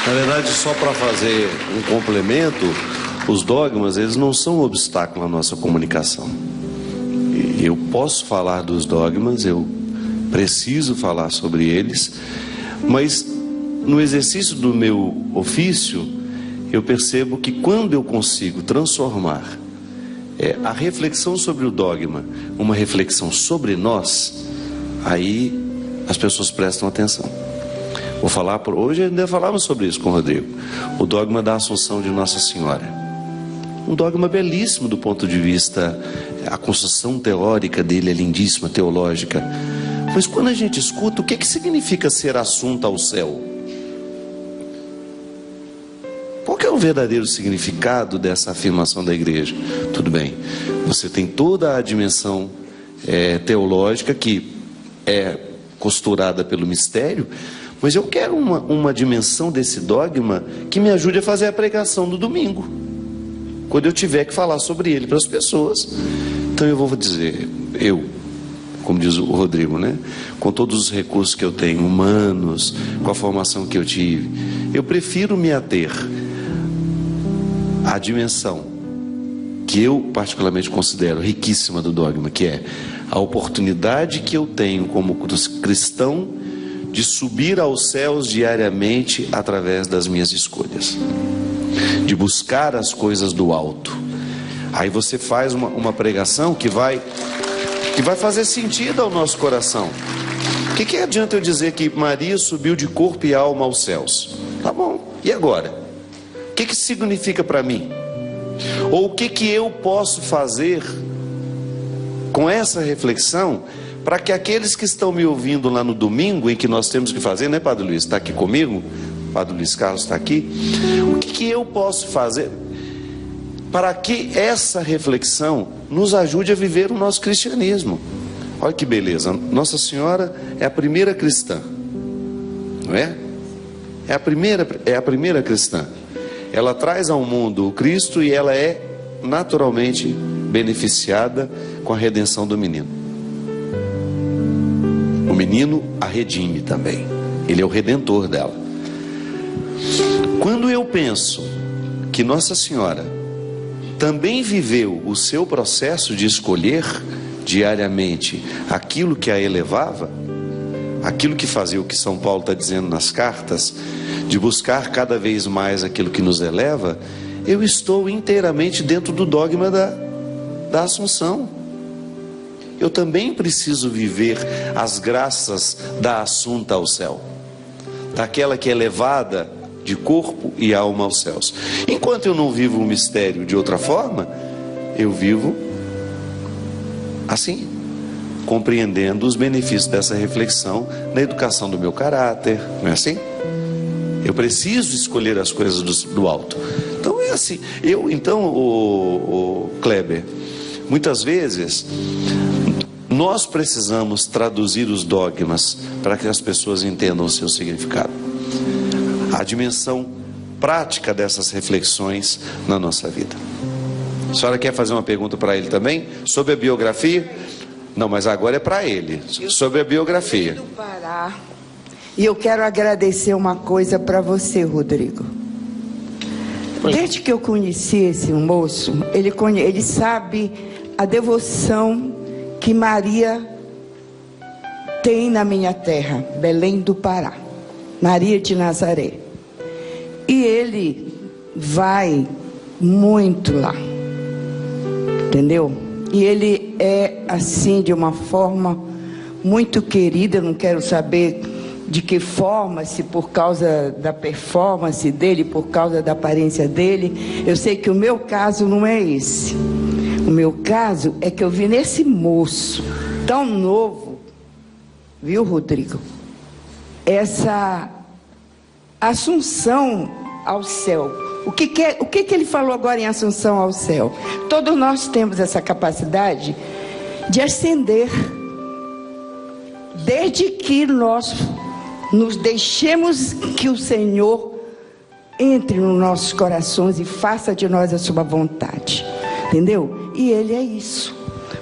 Na verdade, só para fazer um complemento, os dogmas, eles não são um obstáculo à nossa comunicação. Eu posso falar dos dogmas, eu preciso falar sobre eles, mas no exercício do meu ofício, eu percebo que quando eu consigo transformar a reflexão sobre o dogma uma reflexão sobre nós, aí as pessoas prestam atenção. Vou falar hoje, ainda falávamos sobre isso com o Rodrigo, o dogma da Assunção de Nossa Senhora. Um dogma belíssimo do ponto de vista, a construção teórica dele é lindíssima, teológica. Mas quando a gente escuta, o que significa ser assunta ao céu? Qual que é o verdadeiro significado dessa afirmação da igreja? Tudo bem, você tem toda a dimensão teológica que é costurada pelo mistério, mas eu quero uma dimensão desse dogma que me ajude a fazer a pregação no domingo, quando eu tiver que falar sobre ele para as pessoas. Então eu vou dizer, como diz o Rodrigo, né? Com todos os recursos que eu tenho, humanos, com a formação que eu tive, eu prefiro me ater à dimensão que eu particularmente considero riquíssima do dogma, que é a oportunidade que eu tenho como cristão de subir aos céus diariamente através das minhas escolhas, de buscar as coisas do alto. Aí você faz uma pregação que vai fazer sentido ao nosso coração. O que adianta eu dizer que Maria subiu de corpo e alma aos céus? Tá bom, e agora? O que significa para mim? Ou o que eu posso fazer com essa reflexão para que aqueles que estão me ouvindo lá no domingo, em que nós temos que fazer, né, Padre Luiz? Está aqui comigo? Padre Luiz Carlos está aqui. O que eu posso fazer para que essa reflexão nos ajude a viver o nosso cristianismo? Olha que beleza, Nossa Senhora é a primeira cristã, não é? É a primeira cristã. Ela traz ao mundo o Cristo e ela é naturalmente beneficiada com a redenção do menino. O menino a redime também, ele é o redentor dela. Quando eu penso que Nossa Senhora também viveu o seu processo de escolher diariamente aquilo que a elevava, aquilo que fazia o que São Paulo está dizendo nas cartas, de buscar cada vez mais aquilo que nos eleva, eu estou inteiramente dentro do dogma da Assunção. Eu também preciso viver as graças da Assunta ao céu, daquela que é levada de corpo e alma aos céus. Enquanto eu não vivo o mistério de outra forma, eu vivo assim, compreendendo os benefícios dessa reflexão na educação do meu caráter, não é assim? Eu preciso escolher as coisas do alto. Então é assim. O Kleber, muitas vezes Nós precisamos traduzir os dogmas para que as pessoas entendam o seu significado. A dimensão prática dessas reflexões na nossa vida. A senhora quer fazer uma pergunta para ele também? Sobre a biografia? Não, mas agora é para ele. Sobre a biografia. E eu quero agradecer uma coisa para você, Rodrigo. Desde que eu conheci esse moço, ele sabe a devoção que Maria tem na minha terra, Belém do Pará, Maria de Nazaré. E ele vai muito lá, entendeu? E ele é assim, de uma forma muito querida. Eu não quero saber de que forma, se por causa da performance dele, por causa da aparência dele. Eu sei que o meu caso não é esse. O meu caso é que eu vi nesse moço tão novo, viu, Rodrigo, essa assunção ao céu. O que ele falou agora em assunção ao céu? Todos nós temos essa capacidade de ascender, desde que nós nos deixemos que o Senhor entre nos nossos corações e faça de nós a sua vontade, entendeu? E ele é isso.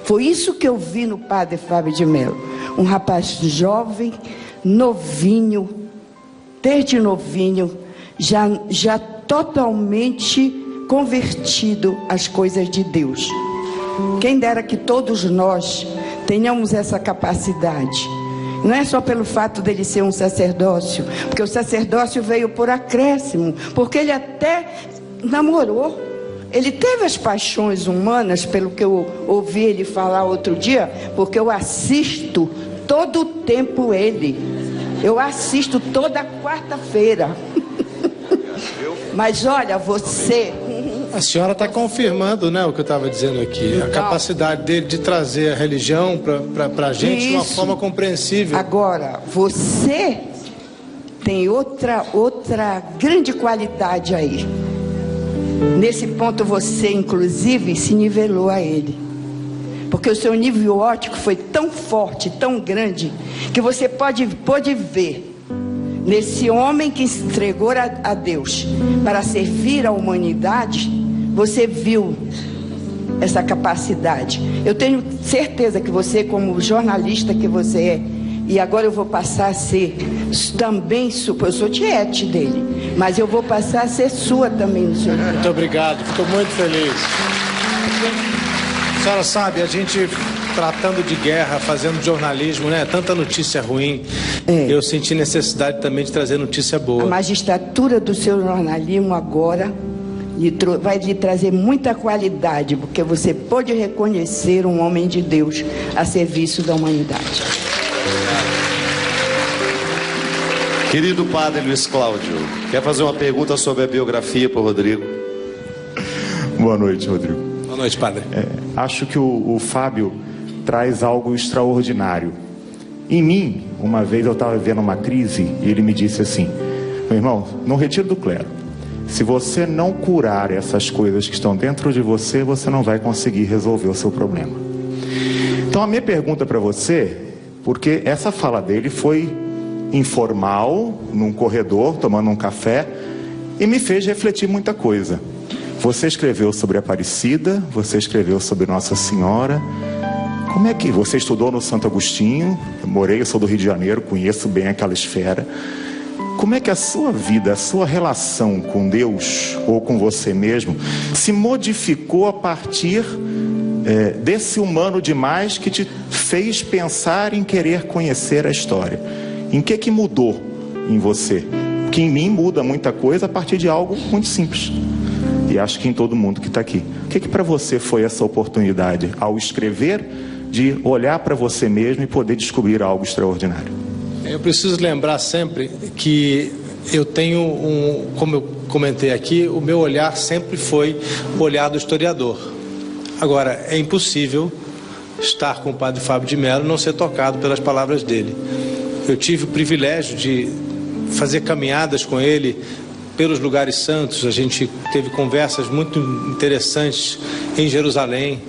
Foi isso que eu vi no padre Fábio de Mello, um rapaz jovem, novinho, desde novinho, já totalmente convertido às coisas de Deus. Quem dera que todos nós tenhamos essa capacidade. Não é só pelo fato dele ser um sacerdócio, porque o sacerdócio veio por acréscimo, porque ele até namorou. Ele teve as paixões humanas, pelo que eu ouvi ele falar outro dia, porque eu assisto todo o tempo ele. Eu assisto toda quarta-feira. Mas olha, você... A senhora está confirmando, né, o que eu estava dizendo aqui. A capacidade dele de trazer a religião para a gente de uma forma compreensível. Agora, você tem outra grande qualidade aí. Nesse ponto você, inclusive, se nivelou a ele. Porque o seu nível óptico foi tão forte, tão grande, que você pode ver nesse homem que se entregou a Deus para servir a humanidade. Você viu essa capacidade. Eu tenho certeza que você, como jornalista que você é, e agora eu vou passar a ser também, eu sou tiete dele, mas eu vou passar a ser sua também no seu Muito obrigado, fico muito feliz. A senhora sabe, a gente tratando de guerra, fazendo jornalismo, né? Tanta notícia ruim. Eu senti necessidade também de trazer notícia boa. A magistratura do seu jornalismo agora vai lhe trazer muita qualidade, porque você pode reconhecer um homem de Deus a serviço da humanidade. Querido padre Luiz Cláudio, quer fazer uma pergunta sobre a biografia para o Rodrigo? Boa noite, Rodrigo. Boa noite, padre. Acho que o Fábio traz algo extraordinário. Em mim, uma vez eu estava vivendo uma crise e ele me disse assim: meu irmão, no retiro do clero, se você não curar essas coisas que estão dentro de você, você não vai conseguir resolver o seu problema. Então a minha pergunta para você, porque essa fala dele foi informal, num corredor, tomando um café, e me fez refletir muita coisa. Você escreveu sobre Aparecida, você escreveu sobre Nossa Senhora. Como é que você estudou no Santo Agostinho? Eu sou do Rio de Janeiro, conheço bem aquela esfera. Como é que a sua vida, a sua relação com Deus ou com você mesmo se modificou a partir desse humano demais que te fez pensar em querer conhecer a história? Em que mudou em você? Porque em mim muda muita coisa a partir de algo muito simples. E acho que em todo mundo que está aqui. O que para você foi essa oportunidade ao escrever, de olhar para você mesmo e poder descobrir algo extraordinário? Eu preciso lembrar sempre que eu tenho como eu comentei aqui, o meu olhar sempre foi o olhar do historiador. Agora, é impossível estar com o padre Fábio de Mello e não ser tocado pelas palavras dele. Eu tive o privilégio de fazer caminhadas com ele pelos lugares santos. A gente teve conversas muito interessantes em Jerusalém,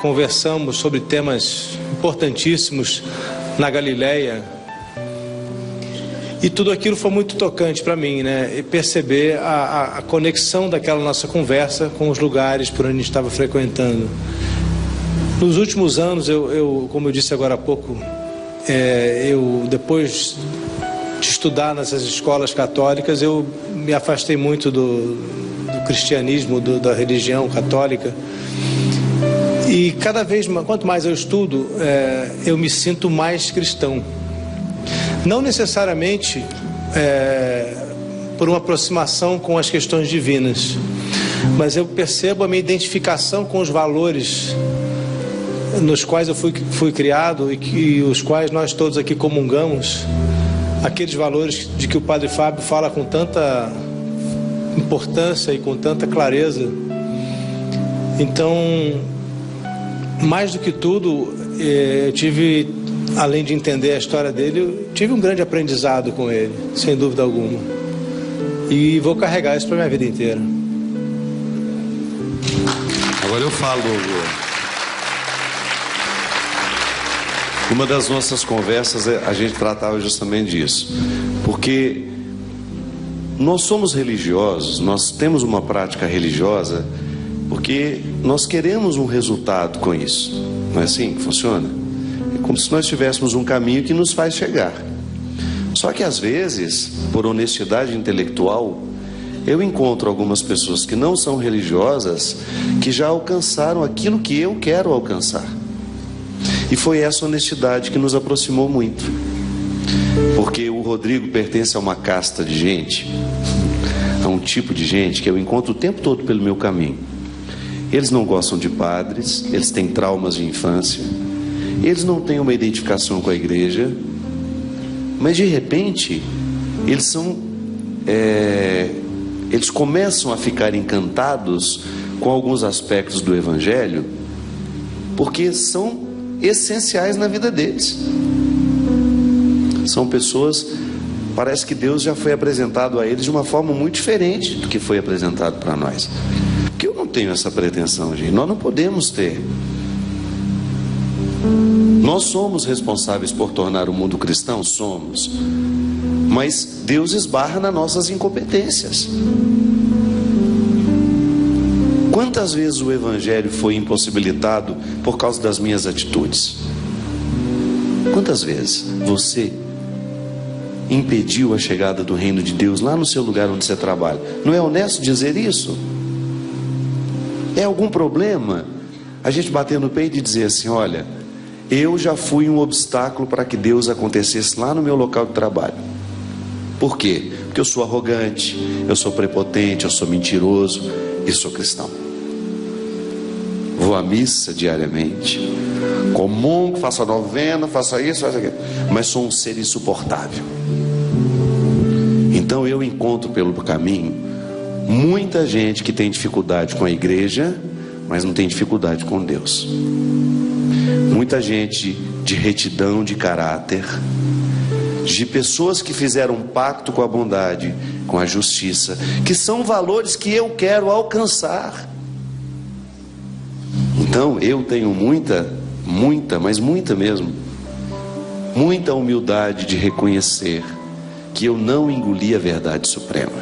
conversamos sobre temas importantíssimos na Galileia. E tudo aquilo foi muito tocante para mim, né? E perceber a conexão daquela nossa conversa com os lugares por onde a gente estava frequentando. Nos últimos anos, como eu disse agora há pouco, eu depois de estudar nessas escolas católicas, eu me afastei muito do cristianismo, da religião católica. E cada vez, quanto mais eu estudo, eu me sinto mais cristão. Não necessariamente por uma aproximação com as questões divinas, mas eu percebo a minha identificação com os valores nos quais eu fui criado e os quais nós todos aqui comungamos, aqueles valores de que o Padre Fábio fala com tanta importância e com tanta clareza. Então, mais do que tudo, eu tive, além de entender a história dele, eu tive um grande aprendizado com ele, sem dúvida alguma. E vou carregar isso para minha vida inteira. Agora eu falo. Uma das nossas conversas, a gente tratava justamente disso. Porque nós somos religiosos, nós temos uma prática religiosa, porque nós queremos um resultado com isso. Não é assim que funciona? É como se nós tivéssemos um caminho que nos faz chegar. Só que às vezes, por honestidade intelectual, eu encontro algumas pessoas que não são religiosas, que já alcançaram aquilo que eu quero alcançar. E foi essa honestidade que nos aproximou muito. Porque o Rodrigo pertence a uma casta de gente, a um tipo de gente que eu encontro o tempo todo pelo meu caminho. Eles não gostam de padres, eles têm traumas de infância, eles não têm uma identificação com a igreja, mas de repente eles começam a ficar encantados com alguns aspectos do Evangelho, porque são essenciais na vida deles. São pessoas, parece que Deus já foi apresentado a eles de uma forma muito diferente do que foi apresentado para nós. Porque eu não tenho essa pretensão, gente. Nós não podemos ter. Nós somos responsáveis por tornar o mundo cristão? Somos. Mas Deus esbarra nas nossas incompetências. Quantas vezes o Evangelho foi impossibilitado por causa das minhas atitudes? Quantas vezes você impediu a chegada do reino de Deus lá no seu lugar onde você trabalha? Não é honesto dizer isso? É algum problema a gente bater no peito e dizer assim: olha, eu já fui um obstáculo para que Deus acontecesse lá no meu local de trabalho. Por quê? Porque eu sou arrogante, eu sou prepotente, eu sou mentiroso e sou cristão. Vou à missa diariamente, comungo, faço a novena, faço isso, faço aquilo, mas sou um ser insuportável. Então eu encontro pelo caminho muita gente que tem dificuldade com a igreja, mas não tem dificuldade com Deus. Muita gente de retidão de caráter, de pessoas que fizeram um pacto com a bondade, com a justiça, que são valores que eu quero alcançar. Então eu tenho muita, mas muita mesmo, muita humildade de reconhecer que eu não engoli a verdade suprema.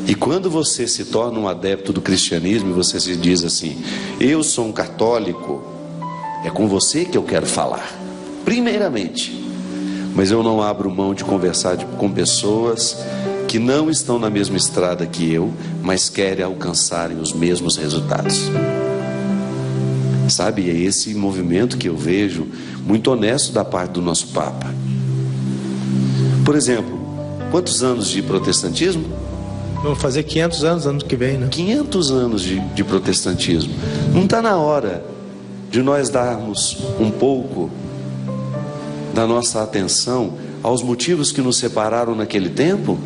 E quando você se torna um adepto do cristianismo e você se diz assim: eu sou um católico, é com você que eu quero falar, primeiramente. Mas eu não abro mão de conversar com pessoas que não estão na mesma estrada que eu, mas querem alcançarem os mesmos resultados. Sabe, é esse movimento que eu vejo muito honesto da parte do nosso Papa. Por exemplo, quantos anos de protestantismo? Vamos fazer 500 anos ano que vem, né? 500 anos de protestantismo. Não está na hora de nós darmos um pouco da nossa atenção aos motivos que nos separaram naquele tempo?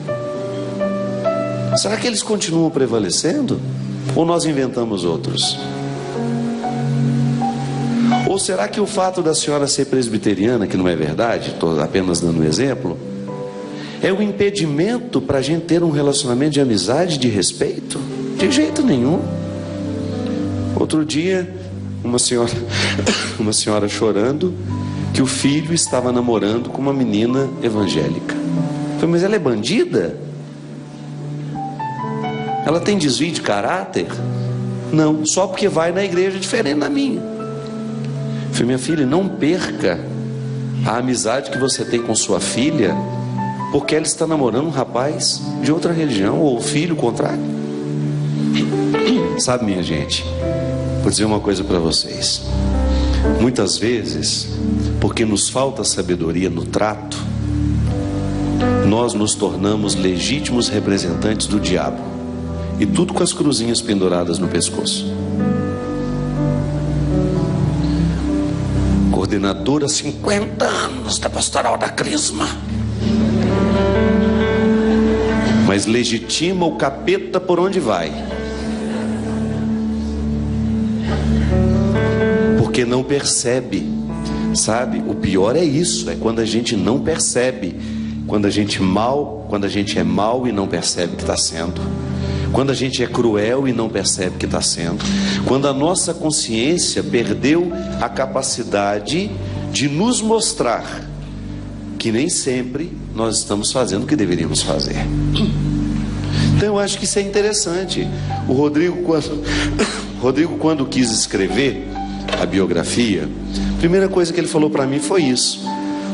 Será que eles continuam prevalecendo? Ou nós inventamos outros? Ou será que o fato da senhora ser presbiteriana, que não é verdade, estou apenas dando um exemplo, é um impedimento para a gente ter um relacionamento de amizade, de respeito? De jeito nenhum. Outro dia uma senhora chorando que o filho estava namorando com uma menina evangélica. Eu falei, mas ela é bandida? Ela tem desvio de caráter? Não, só porque vai na igreja diferente da minha. Eu falei, minha filha, não perca a amizade que você tem com sua filha porque ela está namorando um rapaz de outra religião, ou o filho contrário. Sabe, minha gente, vou dizer uma coisa para vocês. Muitas vezes, porque nos falta sabedoria no trato, nós nos tornamos legítimos representantes do diabo, e tudo com as cruzinhas penduradas no pescoço. Coordenadora 50 anos da Pastoral da Crisma, mas legitima o capeta por onde vai, porque não percebe. Sabe, o pior é isso, é quando a gente não percebe, quando a gente é mal e não percebe que está sendo, quando a gente é cruel e não percebe que está sendo, quando a nossa consciência perdeu a capacidade de nos mostrar que nem sempre nós estamos fazendo o que deveríamos fazer. Então eu acho que isso é interessante. O Rodrigo, quando quis escrever a biografia, a primeira coisa que ele falou para mim foi isso: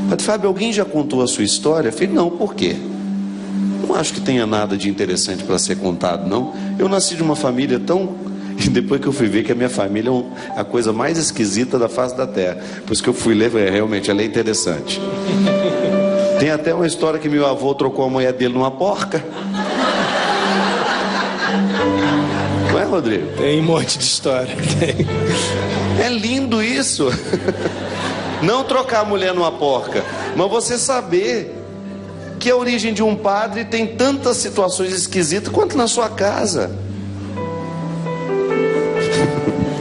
Padre Fábio, alguém já contou a sua história? Eu falei, não, por quê? Não acho que tenha nada de interessante para ser contado, não. Eu nasci de uma família tão... E depois que eu fui ver que a minha família é a coisa mais esquisita da face da terra, por isso que eu fui ler, realmente ela é interessante. Tem até uma história que meu avô trocou a mulher dele numa porca. Não é, Rodrigo? Tem um monte de história. Tem. É lindo isso. Não trocar a mulher numa porca, mas você saber que a origem de um padre tem tantas situações esquisitas quanto na sua casa.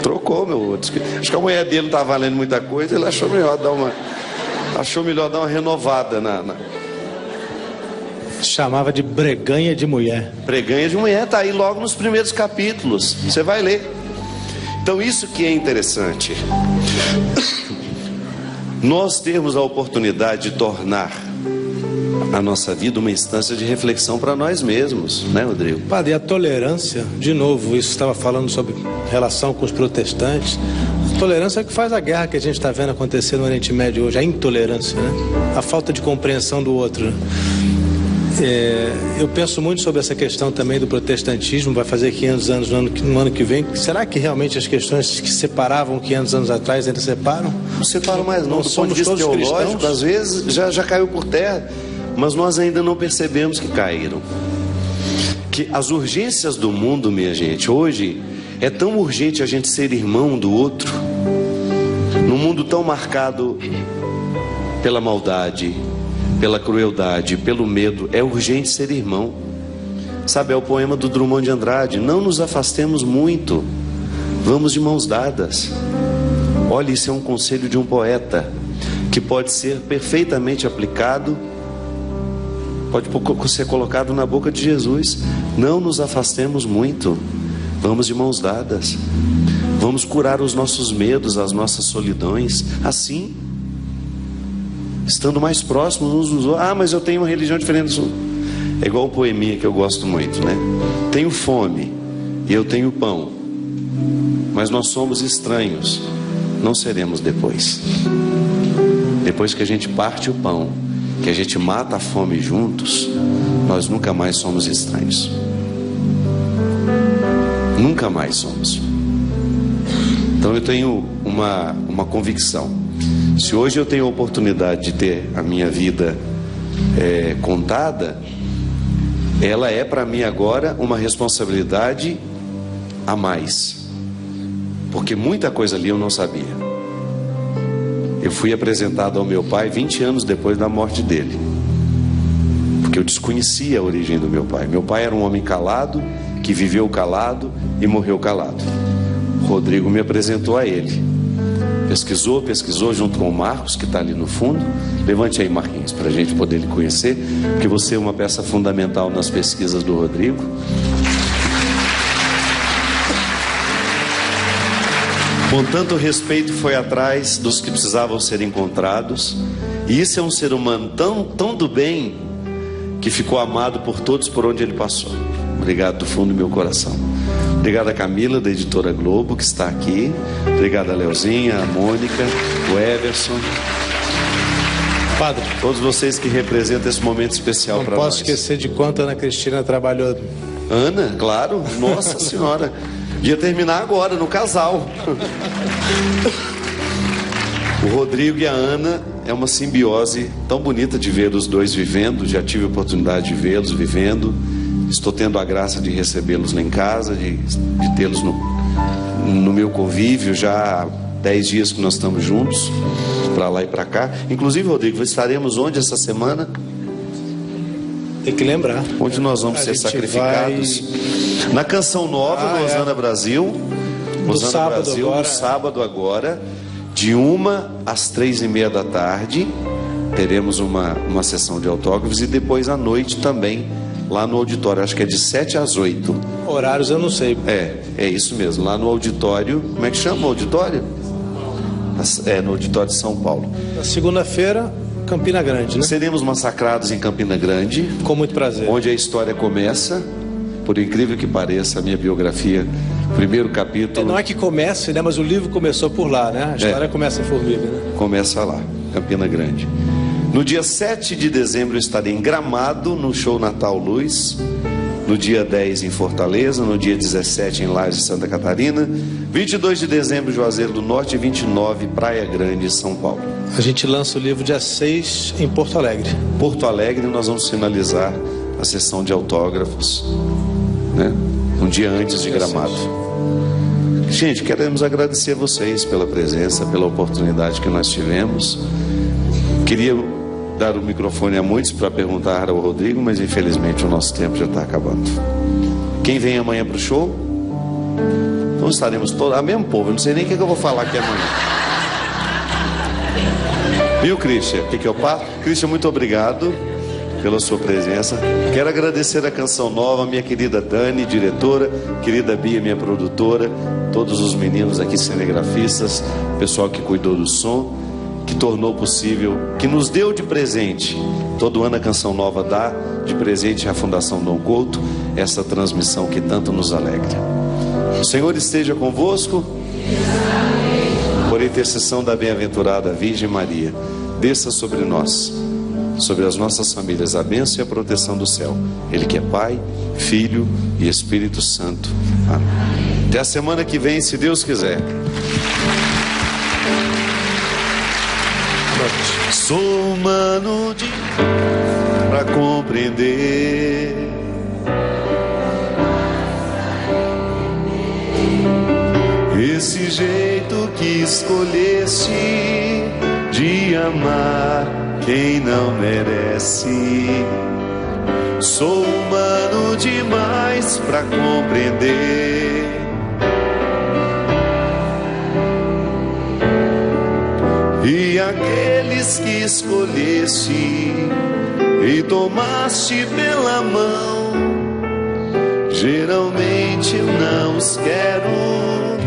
Trocou, meu. Acho que a mulher dele não estava valendo muita coisa, ele achou melhor dar uma renovada na... Chamava de breganha de mulher. Breganha de mulher, tá aí logo nos primeiros capítulos. Você vai ler. Então isso que é interessante. Nós temos a oportunidade de tornar a nossa vida uma instância de reflexão para nós mesmos, né, Rodrigo? Padre, e a tolerância, de novo, isso estava falando sobre relação com os protestantes. A tolerância é que faz a guerra que a gente está vendo acontecer no Oriente Médio hoje, a intolerância, né? A falta de compreensão do outro, né? Eu penso muito sobre essa questão também do protestantismo. Vai fazer 500 anos no ano que vem. Será que realmente as questões que separavam 500 anos atrás ainda separam? Não separam mais não. Do ponto de vista teológico, cristãos? Às vezes já caiu por terra, mas nós ainda não percebemos que caíram. Que as urgências do mundo, minha gente, hoje é tão urgente a gente ser irmão do outro, num mundo tão marcado pela maldade, pela crueldade, pelo medo. É urgente ser irmão. Sabe, é o poema do Drummond de Andrade: não nos afastemos muito, vamos de mãos dadas. Olha, isso é um conselho de um poeta que pode ser perfeitamente aplicado, pode ser colocado na boca de Jesus. Não nos afastemos muito, vamos de mãos dadas. Vamos curar os nossos medos, as nossas solidões, assim, estando mais próximos uns dos outros. Ah, mas eu tenho uma religião diferente. É igual o poeminha que eu gosto muito, né? Tenho fome e eu tenho pão, mas nós somos estranhos. Não seremos depois. Depois que a gente parte o pão, que a gente mata a fome juntos, nós nunca mais somos estranhos. Nunca mais somos. Então eu tenho uma convicção. Se hoje eu tenho a oportunidade de ter a minha vida contada, ela é para mim agora uma responsabilidade a mais, porque muita coisa ali eu não sabia. Eu fui apresentado ao meu pai 20 anos depois da morte dele, porque eu desconhecia a origem do meu pai. Meu pai era um homem calado, que viveu calado e morreu calado. Rodrigo me apresentou a ele. Pesquisou junto com o Marcos, que está ali no fundo. Levante aí, Marquinhos, para a gente poder lhe conhecer, porque você é uma peça fundamental nas pesquisas do Rodrigo. Com tanto respeito foi atrás dos que precisavam ser encontrados. E isso é um ser humano tão do bem, que ficou amado por todos por onde ele passou. Obrigado do fundo do meu coração. Obrigado a Camila, da Editora Globo, que está aqui. Obrigado a Leozinha, a Mônica, o Everson. Padre, todos vocês que representam esse momento especial para nós. Não posso esquecer de quanto a Ana Cristina trabalhou. Ana, claro, nossa senhora. Ia terminar agora, no casal. O Rodrigo e a Ana é uma simbiose tão bonita de ver os dois vivendo. Já tive a oportunidade de vê-los vivendo. Estou tendo a graça de recebê-los lá em casa, de tê-los no meu convívio. Já há 10 dias que nós estamos juntos, para lá e para cá. Inclusive, Rodrigo, estaremos onde essa semana? Tem que lembrar. Onde nós vamos ser sacrificados? Na Canção Nova, no Osana Brasil. Osana Brasil, no sábado agora, de 1 às 3h30 da tarde. Teremos uma sessão de autógrafos. E depois à noite também, lá no auditório. Acho que é de 7 às 8. Horários eu não sei. É isso mesmo. Lá no auditório. Como é que chama o auditório? No auditório de São Paulo. Na segunda-feira, Campina Grande, né? Seremos massacrados em Campina Grande. Com muito prazer. Onde a história começa. Por incrível que pareça, a minha biografia, primeiro capítulo... Não é que comece, né? Mas o livro começou por lá, né? A história começa em Formiga, né? Começa lá, Campina Grande. No dia 7 de dezembro eu estarei em Gramado, no show Natal Luz. No dia 10 em Fortaleza. No dia 17 em Lages, Santa Catarina. 22 de dezembro, Juazeiro do Norte. E 29, Praia Grande, São Paulo. A gente lança o livro dia 6 em Porto Alegre. Porto Alegre, nós vamos finalizar a sessão de autógrafos, né? Um dia antes de Gramado. Gente, queremos agradecer a vocês pela presença, pela oportunidade que nós tivemos. Queria dar o microfone a muitos para perguntar ao Rodrigo, mas infelizmente o nosso tempo já está acabando. Quem vem amanhã para o show? Então estaremos todos, a mesmo povo, eu não sei nem o que eu vou falar aqui amanhã. Viu, Christian? O que eu passo? Christian, muito obrigado pela sua presença. Quero agradecer a Canção Nova, minha querida Dani, diretora, querida Bia, minha produtora, todos os meninos aqui cinegrafistas, pessoal que cuidou do som, que tornou possível, que nos deu de presente. Todo ano a Canção Nova dá de presente à Fundação Dom Couto essa transmissão que tanto nos alegra. O Senhor esteja convosco. Por intercessão da bem-aventurada Virgem Maria, desça sobre nós, sobre as nossas famílias, a bênção e a proteção do céu. Ele que é Pai, Filho e Espírito Santo. Amém. Até a semana que vem, se Deus quiser. Sou humano para compreender esse jeito que escolheste de amar quem não merece. Sou humano demais para compreender e aqueles que escolheste e tomaste pela mão, geralmente eu não os quero.